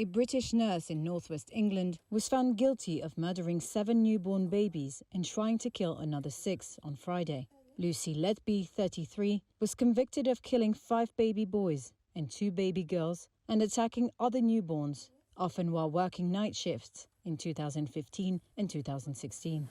A British nurse in northwest England was found guilty of murdering 7 newborn babies and trying to kill another 6 on Friday. Lucy Letby, 33, was convicted of killing 5 baby boys and 2 baby girls and attacking other newborns, often while working night shifts, in 2015 and 2016.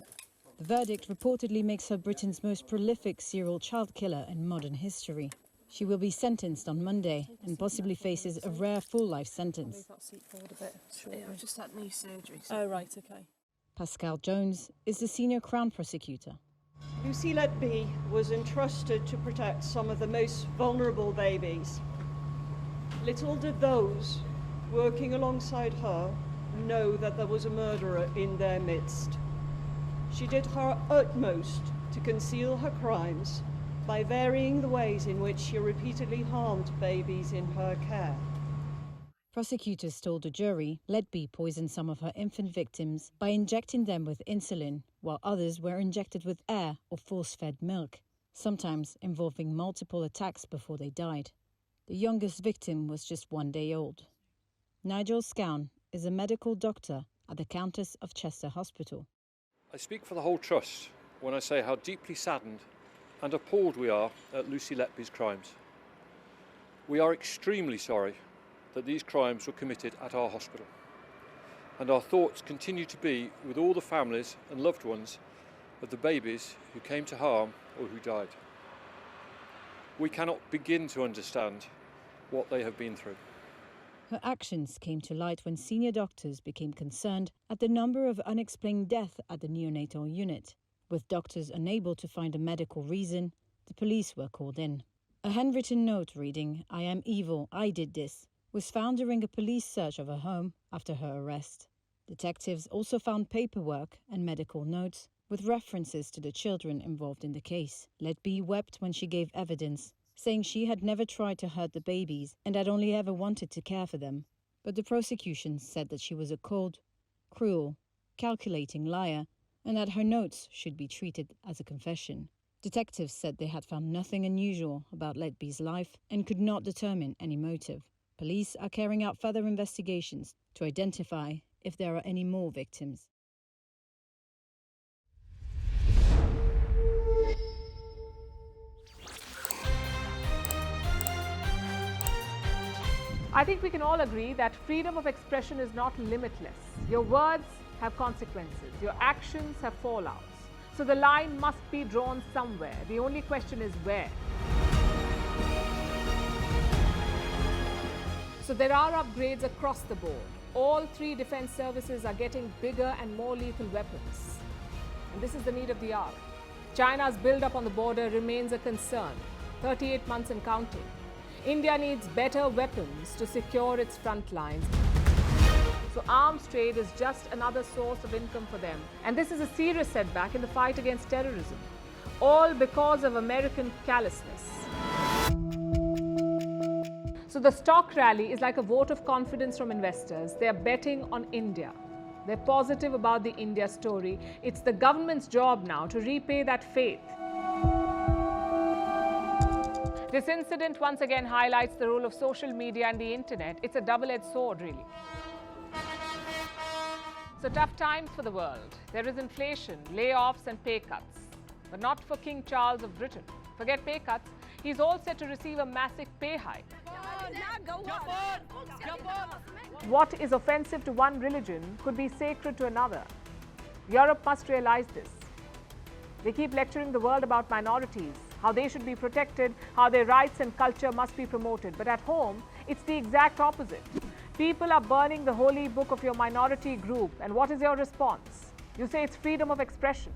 The verdict reportedly makes her Britain's most prolific serial child killer in modern history. She will be sentenced on Monday and possibly faces a rare full-life sentence. Move that seat forward a bit. Sure. Yeah, I've just had knee surgery. Oh, right, okay. Pascal Jones is the senior Crown prosecutor. Lucy Letby was entrusted to protect some of the most vulnerable babies. Little did those working alongside her know that there was a murderer in their midst. She did her utmost to conceal her crimes by varying the ways in which she repeatedly harmed babies in her care. Prosecutors told the jury Letby poisoned some of her infant victims by injecting them with insulin, while others were injected with air or force-fed milk, sometimes involving multiple attacks before they died. The youngest victim was just 1 day old. Nigel Scown is a medical doctor at the Countess of Chester Hospital. I speak for the whole trust when I say how deeply saddened and appalled we are at Lucy Letby's crimes. We are extremely sorry that these crimes were committed at our hospital, and our thoughts continue to be with all the families and loved ones of the babies who came to harm or who died. We cannot begin to understand what they have been through. Her actions came to light when senior doctors became concerned at the number of unexplained deaths at the neonatal unit. With doctors unable to find a medical reason, the police were called in. A handwritten note reading, "I am evil, I did this," was found during a police search of her home after her arrest. Detectives also found paperwork and medical notes with references to the children involved in the case. Letby wept when she gave evidence, saying she had never tried to hurt the babies and had only ever wanted to care for them. But the prosecution said that she was a cold, cruel, calculating liar and that her notes should be treated as a confession. Detectives said they had found nothing unusual about Letby's life and could not determine any motive. Police are carrying out further investigations to identify if there are any more victims. I think we can all agree that freedom of expression is not limitless. Your words have consequences, your actions have fallouts. So the line must be drawn somewhere. The only question is where. So there are upgrades across the board. All 3 defense services are getting bigger and more lethal weapons. And this is the need of the hour. China's build-up on the border remains a concern, 38 months and counting. India needs better weapons to secure its front lines. So arms trade is just another source of income for them. And this is a serious setback in the fight against terrorism, all because of American callousness. So the stock rally is like a vote of confidence from investors. They are betting on India. They're positive about the India story. It's the government's job now to repay that faith. This incident once again highlights the role of social media and the internet. It's a double-edged sword, really. So tough times for the world. There is inflation, layoffs and pay cuts. But not for King Charles of Britain. Forget pay cuts. He's all set to receive a massive pay hike. What is offensive to one religion could be sacred to another. Europe must realize this. They keep lecturing the world about minorities, how they should be protected, how their rights and culture must be promoted. But at home, it's the exact opposite. People are burning the holy book of your minority group. And what is your response? You say it's freedom of expression.